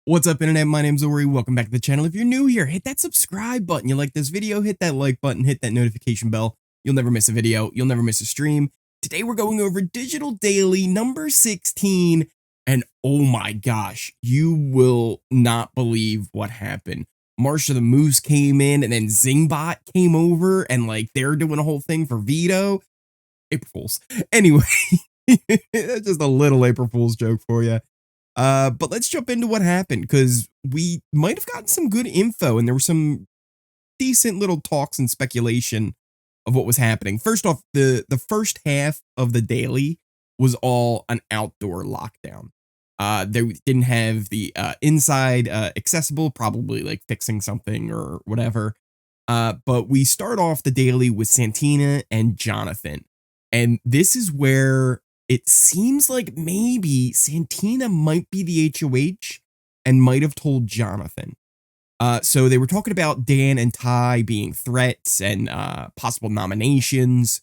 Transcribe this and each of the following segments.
What's up, internet? My name's Ori. Welcome back to the channel. If you're new here, hit that subscribe button. You like this video, hit that like button, hit that notification bell. You'll never miss a video. You'll never miss a stream. Today we're going over Digital Daily number 16. And oh my gosh, you will not believe what happened. Marsha the Moose came in and then Zingbot came over and like they're doing a whole thing for Veto. April Fools. Anyway, that's just a little April Fool's joke for you. But let's jump into what happened because we might have gotten some good info and there were some decent little talks and speculation of what was happening. First off, the first half of the daily was all an outdoor lockdown. They didn't have the inside accessible, probably like fixing something or whatever. But we start off the daily with Santina and Jonathan. And this is where it seems like maybe Santina might be the HOH and might have told Jonathan. So they were talking about Dan and Ty being threats and possible nominations.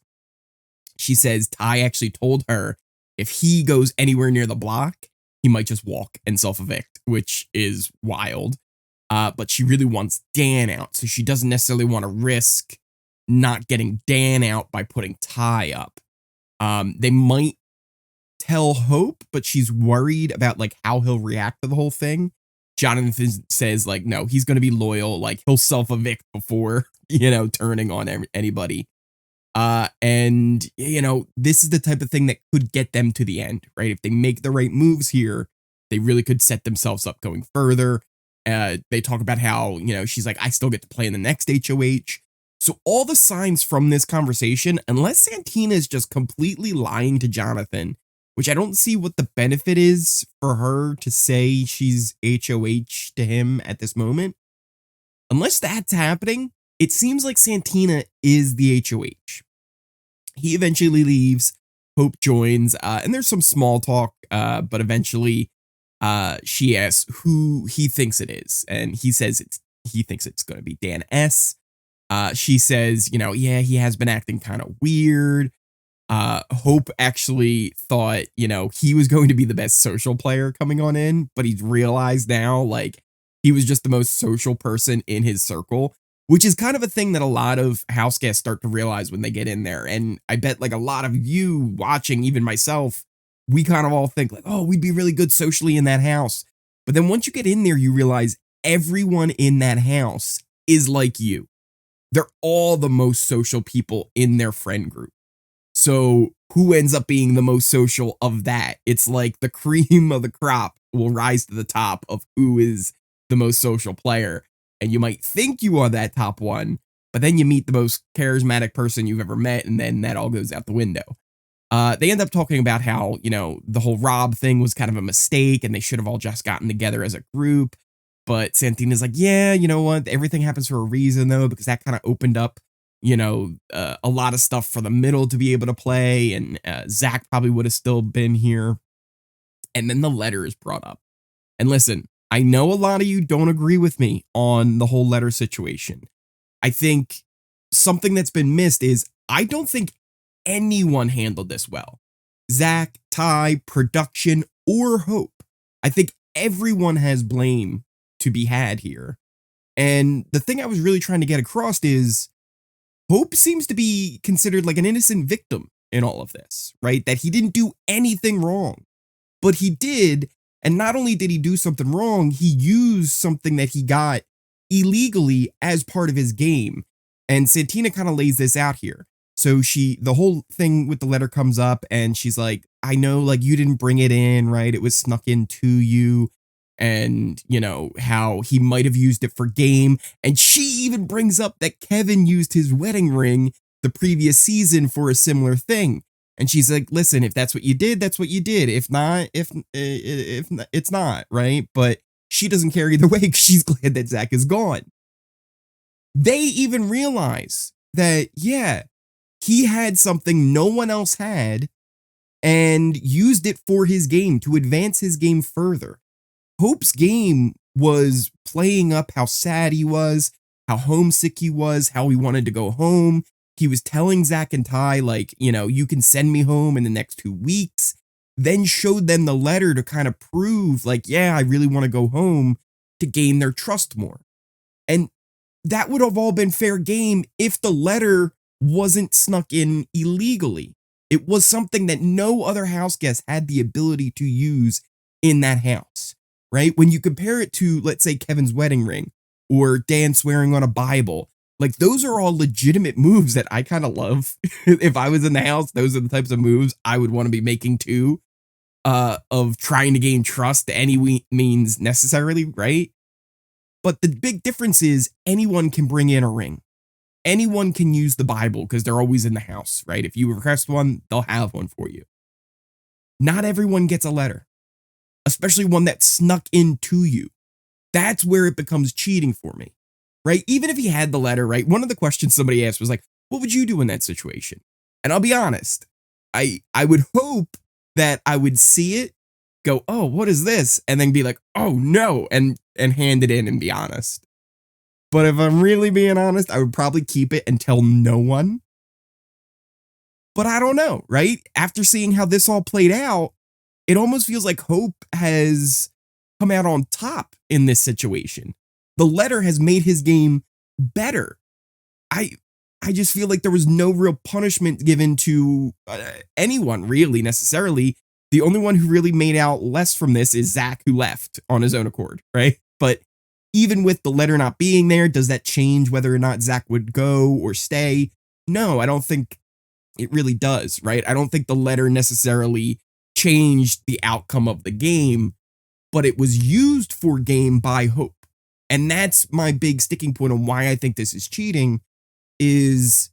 She says Ty actually told her if he goes anywhere near the block, he might just walk and self-evict, which is wild. But she really wants Dan out, so she doesn't necessarily want to risk not getting Dan out by putting Ty up. They might tell Hope, but she's worried about like how he'll react to the whole thing. Jonathan says like, no, he's going to be loyal. Like he'll self-evict before, turning on anybody. And this is the type of thing that could get them to the end, right? If they make the right moves here, they really could set themselves up going further. They talk about how, she's like, I still get to play in the next HOH. So all the signs from this conversation, unless Santina is just completely lying to Jonathan, which I don't see what the benefit is for her to say she's HOH to him at this moment. Unless that's happening, it seems like Santina is the HOH. He eventually leaves, Hope joins, and there's some small talk, but eventually she asks who he thinks it is, and he says he thinks it's going to be Dan S. She says, yeah, he has been acting kind of weird. Hope actually thought, he was going to be the best social player coming on in, but he's realized now, like, he was just the most social person in his circle, which is kind of a thing that a lot of house guests start to realize when they get in there. And I bet like a lot of you watching, even myself, we kind of all think like, oh, we'd be really good socially in that house. But then once you get in there, you realize everyone in that house is like you. They're all the most social people in their friend group. So who ends up being the most social of that? It's like the cream of the crop will rise to the top of who is the most social player. And you might think you are that top one, but then you meet the most charismatic person you've ever met, and then that all goes out the window. They end up talking about how, the whole Rob thing was kind of a mistake and they should have all just gotten together as a group. But Santina's like, yeah, you know what? Everything happens for a reason, though, because that kind of opened up, a lot of stuff for the middle to be able to play. And Zach probably would have still been here. And then the letter is brought up. And listen, I know a lot of you don't agree with me on the whole letter situation. I think something that's been missed is I don't think anyone handled this well. Zach, Ty, production, or Hope. I think everyone has blame to be had here. And the thing I was really trying to get across is Hope seems to be considered like an innocent victim in all of this, right? That he didn't do anything wrong, but he did. And not only did he do something wrong, he used something that he got illegally as part of his game. And Santina kind of lays this out here. So the whole thing with the letter comes up and she's like, I know like you didn't bring it in, right? It was snuck into you. And, how he might have used it for game. And she even brings up that Kevin used his wedding ring the previous season for a similar thing. And she's like, listen, if that's what you did, that's what you did. If not, if it's not, right? But she doesn't care either way because she's glad that Zach is gone. They even realize that, yeah, he had something no one else had and used it for his game to advance his game further. Hope's game was playing up how sad he was, how homesick he was, how he wanted to go home. He was telling Zach and Ty, like, you can send me home in the next 2 weeks. then showed them the letter to kind of prove, like, yeah, I really want to go home, to gain their trust more. And that would have all been fair game if the letter wasn't snuck in illegally. It was something that no other house guest had the ability to use in that house, right? When you compare it to, let's say, Kevin's wedding ring or Dan swearing on a Bible, like those are all legitimate moves that I kind of love. If I was in the house, those are the types of moves I would want to be making too, of trying to gain trust any means necessarily, right? But the big difference is anyone can bring in a ring. Anyone can use the Bible because they're always in the house, right? If you request one, they'll have one for you. Not everyone gets a letter, especially one that snuck into you. That's where it becomes cheating for me, right? Even if he had the letter, right? One of the questions somebody asked was like, what would you do in that situation? And I'll be honest, I would hope that I would see it, go, oh, what is this? And then be like, oh no, and hand it in and be honest. But if I'm really being honest, I would probably keep it and tell no one. But I don't know, right? After seeing how this all played out, it almost feels like Hope has come out on top in this situation. The letter has made his game better. I just feel like there was no real punishment given to anyone really necessarily. The only one who really made out less from this is Zach, who left on his own accord, right? But even with the letter not being there, does that change whether or not Zach would go or stay? No, I don't think it really does, right? I don't think the letter necessarily changed the outcome of the game, but it was used for game by Hope. And that's my big sticking point on why I think this is cheating, is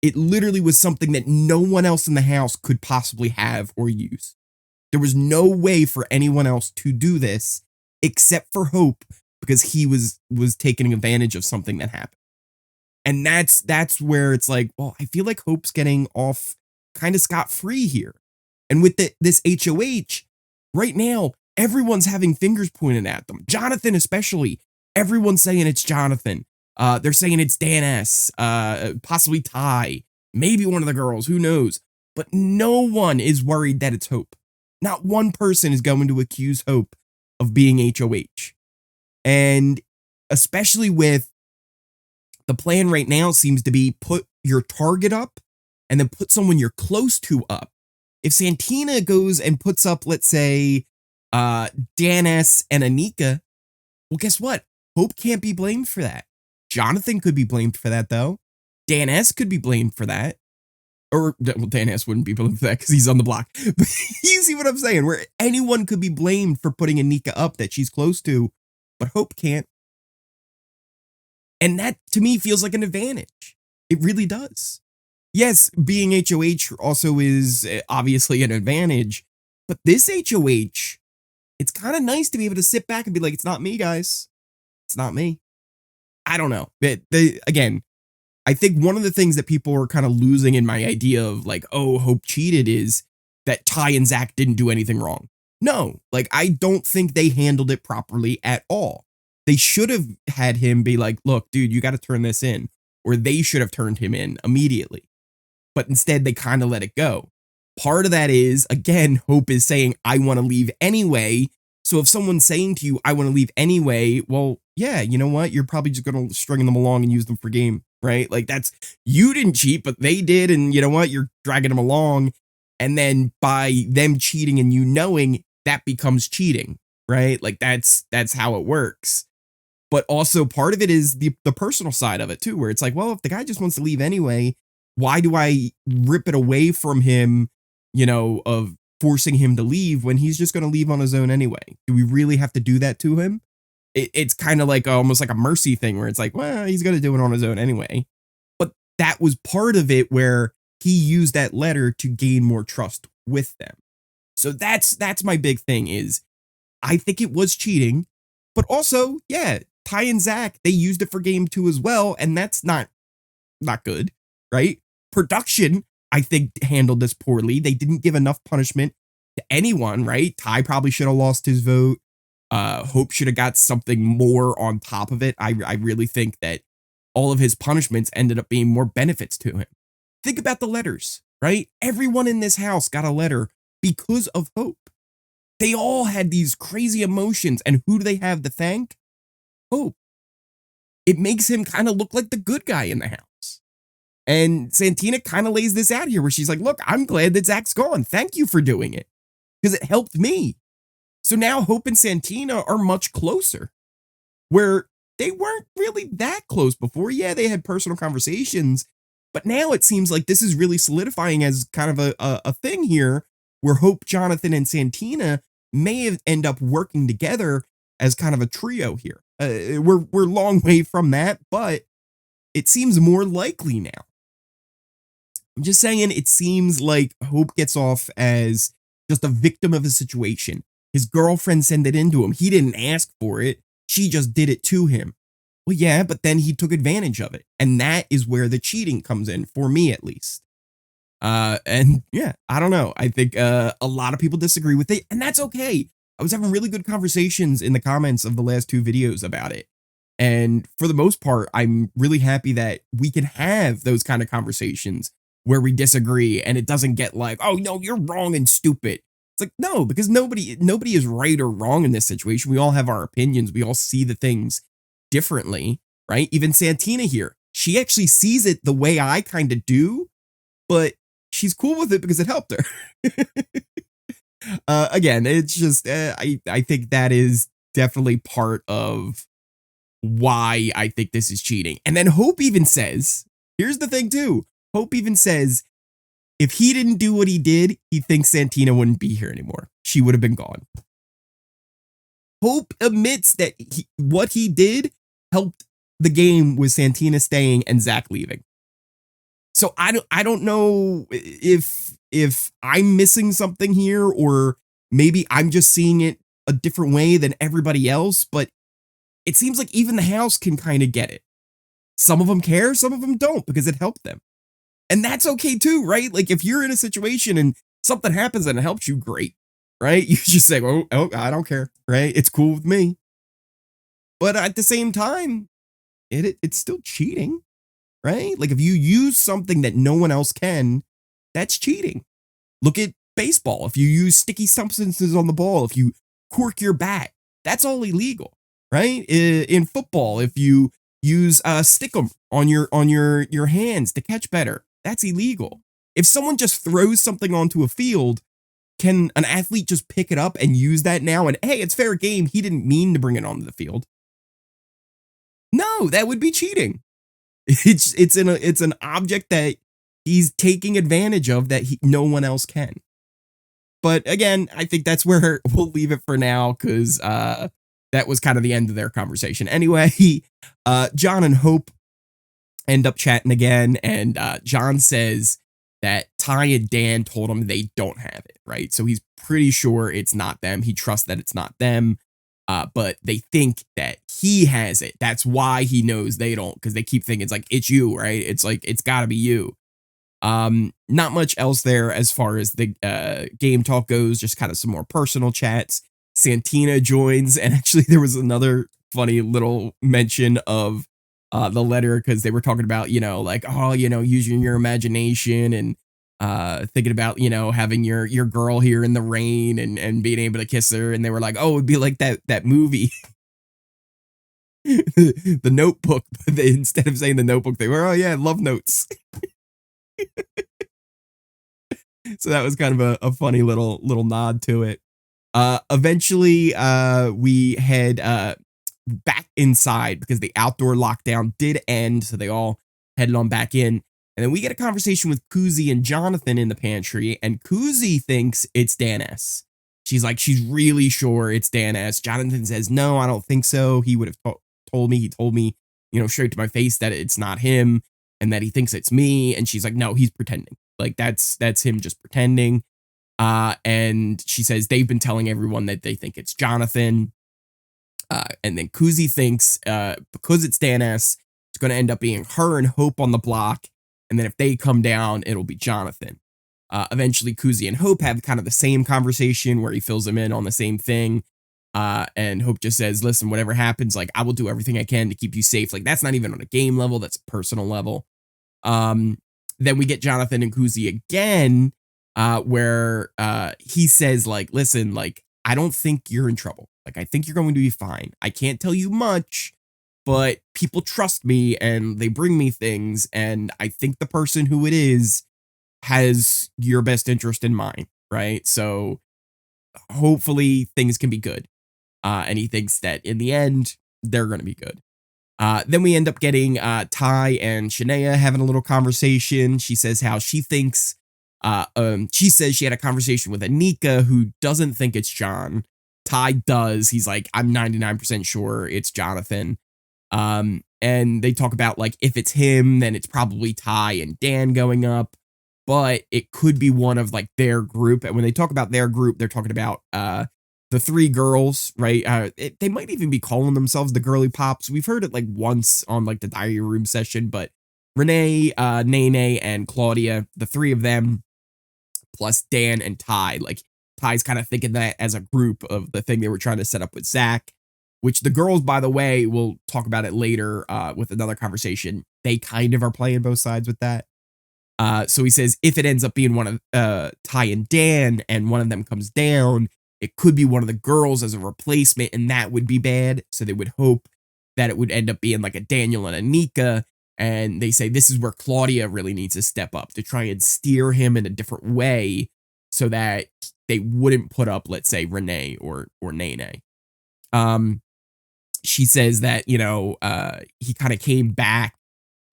it literally was something that no one else in the house could possibly have or use. There was no way for anyone else to do this except for Hope, because he was taking advantage of something that happened. And that's where it's like, well, I feel like Hope's getting off kind of scot-free here. And with this HoH, right now, everyone's having fingers pointed at them. Jonathan especially. Everyone's saying it's Jonathan. They're saying it's Dan S., possibly Ty, maybe one of the girls, who knows. But no one is worried that it's Hope. Not one person is going to accuse Hope of being HoH. And especially with the plan right now seems to be put your target up and then put someone you're close to up. If Santina goes and puts up, let's say, Dan S. and Anika, well, guess what? Hope can't be blamed for that. Jonathan could be blamed for that, though. Dan S. could be blamed for that. Or, well, Dan S. wouldn't be blamed for that because he's on the block. But you see what I'm saying? Where anyone could be blamed for putting Anika up that she's close to, but Hope can't. And that, to me, feels like an advantage. It really does. Yes, being HoH also is obviously an advantage, but this HoH, it's kind of nice to be able to sit back and be like, it's not me, guys. It's not me. I don't know. Again, I think one of the things that people are kind of losing in my idea of like, oh, Hope cheated is that Ty and Zach didn't do anything wrong. No, like, I don't think they handled it properly at all. They should have had him be like, look, dude, you got to turn this in. Or they should have turned him in immediately. But instead, they kind of let it go. Part of that is, again, Hope is saying, I want to leave anyway. So if someone's saying to you, I want to leave anyway, well, yeah, you know what? You're probably just going to string them along and use them for game, right? Like, that's, you didn't cheat, but they did. And you know what? You're dragging them along. And then by them cheating and you knowing, that becomes cheating, right? Like, that's how it works. But also part of it is the personal side of it too, where it's like, well, if the guy just wants to leave anyway, why do I rip it away from him, you know, of forcing him to leave when he's just going to leave on his own anyway? Do we really have to do that to him? It's kind of like almost like a mercy thing where it's like, well, he's going to do it on his own anyway. But that was part of it where he used that letter to gain more trust with them. So that's my big thing is I think it was cheating, but also, yeah, Ty and Zach, they used it for game 2 as well. And that's not good, right? Production, I think, handled this poorly. They didn't give enough punishment to anyone, right? Ty probably should have lost his vote. Hope should have got something more on top of it. I really think that all of his punishments ended up being more benefits to him. Think about the letters, right? Everyone in this house got a letter because of Hope. They all had these crazy emotions, and who do they have to thank? Hope. It makes him kind of look like the good guy in the house. And Santina kind of lays this out here where she's like, look, I'm glad that Zach's gone. Thank you for doing it because it helped me. So now Hope and Santina are much closer, where they weren't really that close before. Yeah, they had personal conversations, but now it seems like this is really solidifying as kind of a thing here where Hope, Jonathan, and Santina may end up working together as kind of a trio here. We're a long way from that, but it seems more likely now. I'm just saying it seems like Hope gets off as just a victim of a situation. His girlfriend sent it into him. He didn't ask for it. She just did it to him. Well, yeah, but then he took advantage of it. And that is where the cheating comes in, for me at least. And yeah, I don't know. I think a lot of people disagree with it, and that's okay. I was having really good conversations in the comments of the last two videos about it. And for the most part, I'm really happy that we can have those kind of conversations where we disagree and it doesn't get like, oh, no, you're wrong and stupid. It's like, no, because nobody is right or wrong in this situation. We all have our opinions. We all see the things differently, right? Even Santina here, she actually sees it the way I kind of do, but she's cool with it because it helped her. Again, it's just, I think that is definitely part of why I think this is cheating. And then Hope even says, here's the thing too, Hope even says, if he didn't do what he did, he thinks Santina wouldn't be here anymore. She would have been gone. Hope admits that what he did helped the game with Santina staying and Zach leaving. So I don't know if I'm missing something here, or maybe I'm just seeing it a different way than everybody else, but it seems like even the house can kind of get it. Some of them care, some of them don't, because it helped them. And that's okay too, right? Like if you're in a situation and something happens and it helps you, great, right? You just say, oh, I don't care, right? It's cool with me. But at the same time, it's still cheating, right? Like if you use something that no one else can, that's cheating. Look at baseball. If you use sticky substances on the ball, if you cork your bat, that's all illegal, right? In football, if you use stickum on your hands to catch better, that's illegal. If someone just throws something onto a field, can an athlete just pick it up and use that now? And hey, it's fair game. He didn't mean to bring it onto the field. No, that would be cheating. It's an object that he's taking advantage of that no one else can. But again, I think that's where we'll leave it for now, because that was kind of the end of their conversation. Anyway, John and Hope end up chatting again, and John says that Ty and Dan told him they don't have it, right? So he's pretty sure it's not them. He trusts that it's not them, but they think that he has it. That's why he knows they don't, because they keep thinking it's like, it's you, right? It's like, it's got to be you. Not much else there as far as the game talk goes, just kind of some more personal chats. Santina joins, and actually there was another funny little mention of the letter, because they were talking about, like, oh, using your imagination and thinking about, having your girl here in the rain and being able to kiss her. And they were like, oh, it'd be like that movie, The Notebook. But instead of saying The Notebook, they were, oh yeah, love notes. So that was kind of a funny little nod to it. Eventually, we head back inside because the outdoor lockdown did end, so they all headed on back in. And then we get a conversation with Kuzi and Jonathan in the pantry, and Kuzi thinks it's Dan S. She's like, she's really sure it's Dan S. Jonathan says, no, I don't think so. He would have told me. He told me, straight to my face that it's not him and that he thinks it's me. And she's like, no, he's pretending. Like that's him just pretending. And she says they've been telling everyone that they think it's Jonathan. And then Kuzi thinks because it's Dan S, it's going to end up being her and Hope on the block. And then if they come down, it'll be Jonathan. Eventually, Kuzi and Hope have kind of the same conversation where he fills them in on the same thing. And Hope just says, listen, whatever happens, like, I will do everything I can to keep you safe. Like, that's not even on a game level. That's a personal level. Then we get Jonathan and Kuzi again. where he says like, listen, like, I don't think you're in trouble. Like, I think you're going to be fine. I can't tell you much, but people trust me and they bring me things. And I think the person who it is has your best interest in mind. Right. So hopefully things can be good. And he thinks that in the end, they're going to be good. Then we end up getting Ty and Shania having a little conversation. She says how she thinks, she says she had a conversation with Anika, who doesn't think it's John. Ty does. He's like, I'm 99% sure it's Jonathan. And they talk about like, if it's him, then it's probably Ty and Dan going up, but it could be one of like their group. And when they talk about their group, they're talking about the three girls, right? They might even be calling themselves the Girly Pops. We've heard it like once on like the diary room session, but Renee, Nene, and Claudia, the three of them, plus Dan and Ty, like Ty's kind of thinking that as a group of the thing they were trying to set up with Zach, which the girls, by the way, we'll talk about it later with another conversation. They kind of are playing both sides with that. So he says if it ends up being one of Ty and Dan and one of them comes down, it could be one of the girls as a replacement, and that would be bad. So they would hope that it would end up being like a Daniel and Anika. And they say this is where Claudia really needs to step up to try and steer him in a different way so that they wouldn't put up, let's say, Renee or Nene. She says that, you know, he kind of came back.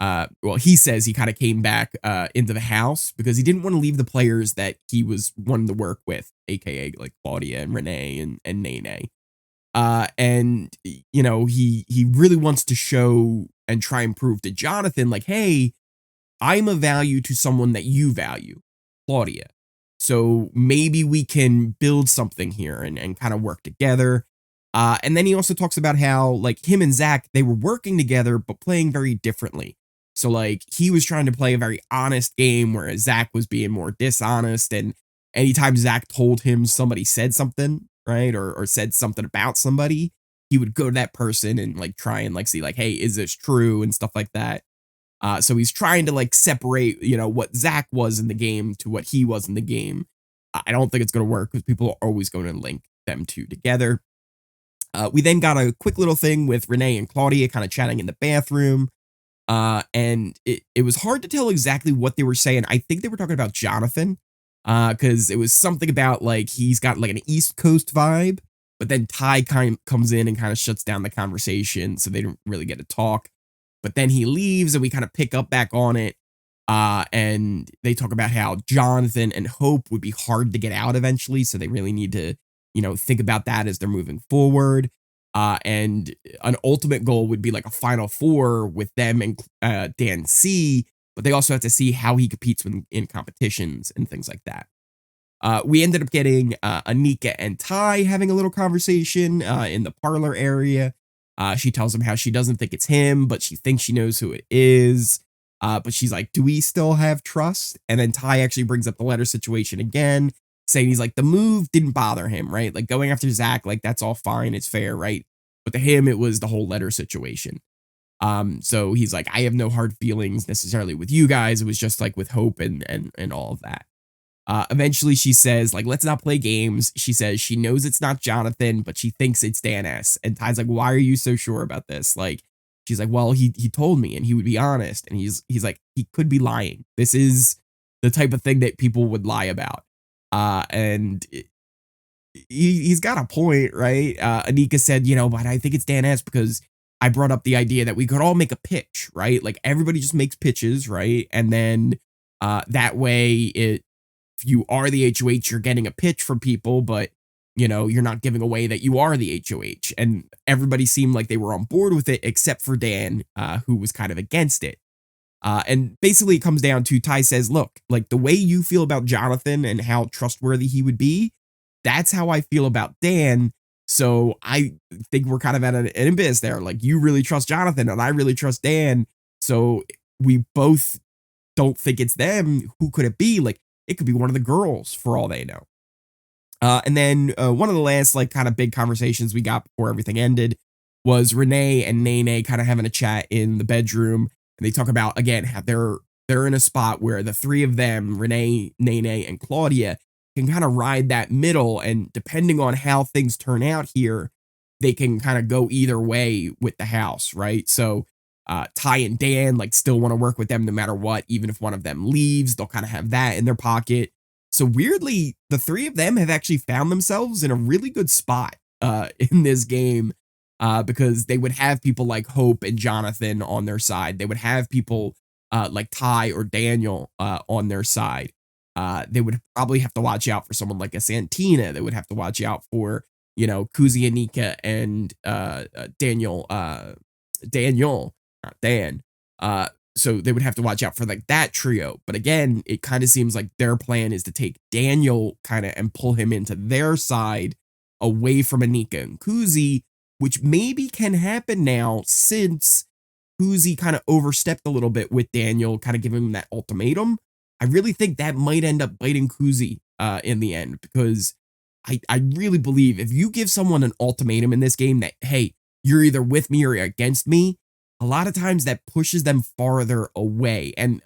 Well, he says he kind of came back into the house because he didn't want to leave the players that he was wanting to work with, aka like Claudia and Renee and Nene. And you know, he really wants to show and try and prove to Jonathan, like, hey, I'm a value to someone that you value, Claudia. So maybe we can build something here and kind of work together. And then he also talks about how like him and Zach, they were working together, but playing very differently. So like he was trying to play a very honest game, whereas Zach was being more dishonest. And anytime Zach told him somebody said something, right, or said something about somebody, he would go to that person and like try and like see like, hey, is this true and stuff like that. So he's trying to like separate, you know, what Zach was in the game to what he was in the game. I don't think it's going to work because people are always going to link them two together. We then got a quick little thing with Renee and Claudia kind of chatting in the bathroom. And it was hard to tell exactly what they were saying. I think they were talking about Jonathan, because it was something about like he's got like an East Coast vibe, but then Ty kind of comes in and kind of shuts down the conversation, so they don't really get to talk. But then he leaves, and we kind of pick up back on it. And they talk about how Jonathan and Hope would be hard to get out eventually, so they really need to, you know, think about that as they're moving forward. And an ultimate goal would be like a final four with them and Dan C, but they also have to see how he competes in competitions and things like that. We ended up getting Anika and Ty having a little conversation in the parlor area. She tells him how she doesn't think it's him, but she thinks she knows who it is. But she's like, do we still have trust? And then Ty actually brings up the letter situation again, saying he's like, the move didn't bother him, right? Like going after Zach, like that's all fine, it's fair, right? But to him, it was the whole letter situation. So he's like, I have no hard feelings necessarily with you guys. It was just like with Hope and all of that. Eventually she says, like, let's not play games. She says she knows it's not Jonathan, but she thinks it's Dan S. And Ty's like, why are you so sure about this? Like, she's like, well, he told me and he would be honest. And he's like, he could be lying. This is the type of thing that people would lie about. And he's got a point, right? Anika said, you know, but I think it's Dan S because I brought up the idea that we could all make a pitch, right? Like everybody just makes pitches, right? And then that way if you are the HOH, you're getting a pitch from people, but you know, you're not giving away that you are the HOH. And everybody seemed like they were on board with it, except for Dan, who was kind of against it. And basically it comes down to Ty says, look, like the way you feel about Jonathan and how trustworthy he would be, that's how I feel about Dan. So I think we're kind of at an impasse there. Like you really trust Jonathan and I really trust Dan. So we both don't think it's them. Who could it be? Like it could be one of the girls for all they know. And then one of the last like kind of big conversations we got before everything ended was Renee and Nene kind of having a chat in the bedroom. And they talk about, again, how they're they're in a spot where the three of them, Renee, Nene, and Claudia, can kind of ride that middle. And depending on how things turn out here, they can kind of go either way with the house, right? So Ty and Dan like still want to work with them no matter what, even if one of them leaves, they'll kind of have that in their pocket. So weirdly, the three of them have actually found themselves in a really good spot in this game because they would have people like Hope and Jonathan on their side. They would have people like Ty or Daniel on their side. They would probably have to watch out for someone like a Santina. They would have to watch out for, you know, Kuzi Anika and Daniel, not Dan. So they would have to watch out for like that trio. But again, it kind of seems like their plan is to take Daniel kind of and pull him into their side away from Anika and Kuzi, which maybe can happen now since Kuzi kind of overstepped a little bit with Daniel, kind of giving him that ultimatum. I really think that might end up biting Kuzi in the end, because I really believe if you give someone an ultimatum in this game that, hey, you're either with me or against me, a lot of times that pushes them farther away. And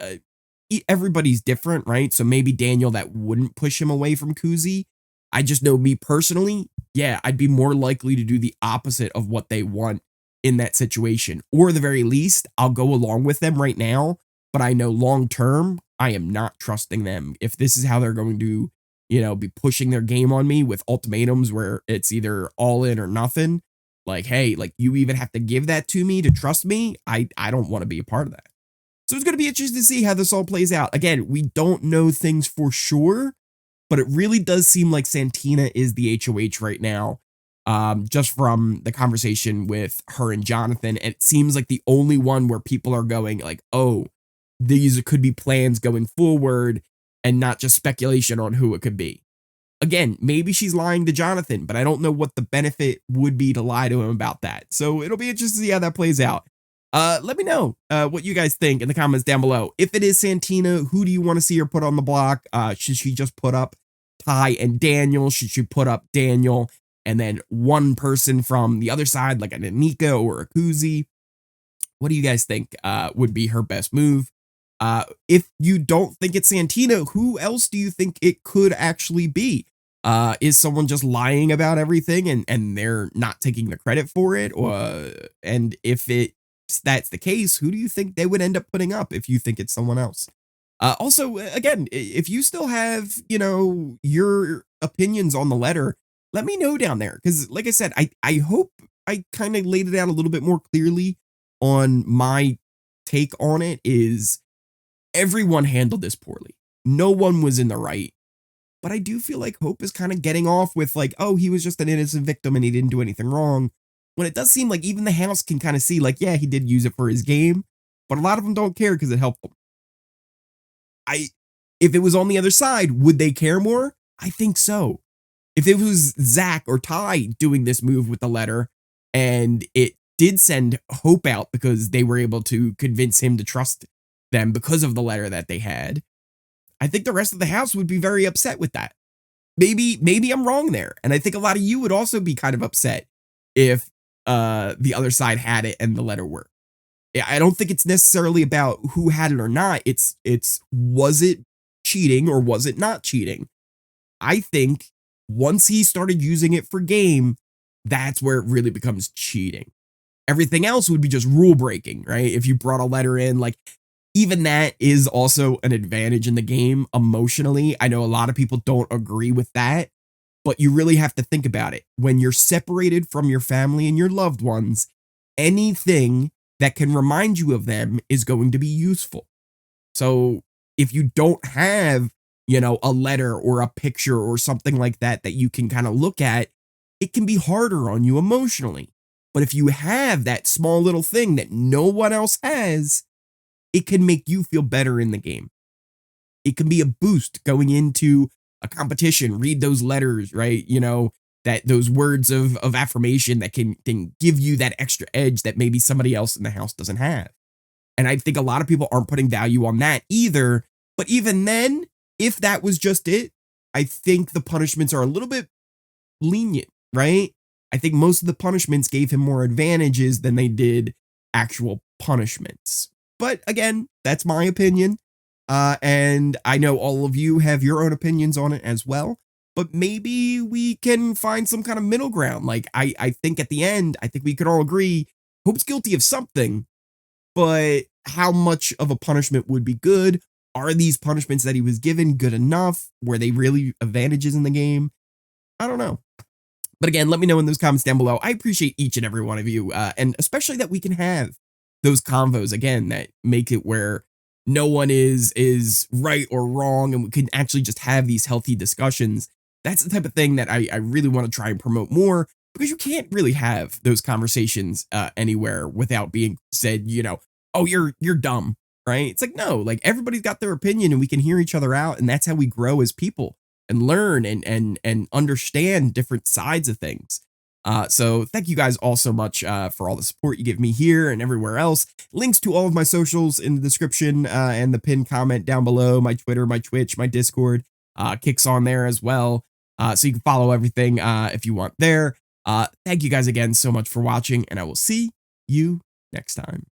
everybody's different, right? So maybe Daniel, that wouldn't push him away from Kuzi. I just know me personally, yeah, I'd be more likely to do the opposite of what they want in that situation. Or at the very least, I'll go along with them right now, but I know long term, I am not trusting them. If this is how they're going to, you know, be pushing their game on me with ultimatums where it's either all in or nothing, like, hey, like you even have to give that to me to trust me, I don't want to be a part of that. So it's going to be interesting to see how this all plays out. Again, we don't know things for sure, but it really does seem like Santina is the HOH right now. Just from the conversation with her and Jonathan, and it seems like the only one where people are going like, oh, these could be plans going forward and not just speculation on who it could be. Again, maybe she's lying to Jonathan, but I don't know what the benefit would be to lie to him about that. So it'll be interesting to see how that plays out. Let me know what you guys think in the comments down below. If it is Santina, who do you want to see her put on the block? Should she just put up Ty and Daniel? Should she put up Daniel and then one person from the other side, like an Anika or a Kuzi? What do you guys think would be her best move? If you don't think it's Santina, who else do you think it could actually be? Is someone just lying about everything and they're not taking the credit for it? And if that's the case, who do you think they would end up putting up if you think it's someone else? Also, again, if you still have, you know, your opinions on the letter, let me know down there. Because like I said, I hope I kind of laid it out a little bit more clearly on my take on it. Is everyone handled this poorly. No one was in the right. But I do feel like Hope is kind of getting off with like, oh, he was just an innocent victim and he didn't do anything wrong. When it does seem like even the house can kind of see like, yeah, he did use it for his game, but a lot of them don't care because it helped them. If it was on the other side, would they care more? I think so. If it was Zach or Ty doing this move with the letter and it did send Hope out because they were able to convince him to trust them because of the letter that they had, I think the rest of the house would be very upset with that. Maybe I'm wrong there. And I think a lot of you would also be kind of upset if the other side had it and the letter worked. I don't think it's necessarily about who had it or not. It's was it cheating or was it not cheating? I think once he started using it for game, that's where it really becomes cheating. Everything else would be just rule breaking, right? If you brought a letter in, like even that is also an advantage in the game emotionally. I know a lot of people don't agree with that, but you really have to think about it. When you're separated from your family and your loved ones, anything that can remind you of them is going to be useful. So if you don't have, you know, a letter or a picture or something like that that you can kind of look at, it can be harder on you emotionally. But if you have that small little thing that no one else has, it can make you feel better in the game. It can be a boost going into a competition. Read those letters, right? You know, that those words of affirmation that can give you that extra edge that maybe somebody else in the house doesn't have. And I think a lot of people aren't putting value on that either. But even then, if that was just it, I think the punishments are a little bit lenient, right? I think most of the punishments gave him more advantages than they did actual punishments. But again, that's my opinion. And I know all of you have your own opinions on it as well, but maybe we can find some kind of middle ground. Like, I think at the end, I think we could all agree Hope's guilty of something, but how much of a punishment would be good? Are these punishments that he was given good enough? Were they really advantages in the game? I don't know. But again, let me know in those comments down below. I appreciate each and every one of you, and especially that we can have those convos again that make it where no one is right or wrong, and we can actually just have these healthy discussions. That's the type of thing that I really want to try and promote more, because you can't really have those conversations anywhere without being said, oh, you're dumb, right? It's like, no, like everybody's got their opinion and we can hear each other out, and that's how we grow as people and learn and understand different sides of things. So thank you guys all so much for all the support you give me here and everywhere else. Links to all of my socials in the description and the pinned comment down below. My Twitter, my Twitch, my Discord kicks on there as well. So you can follow everything if you want there. Thank you guys again so much for watching, and I will see you next time.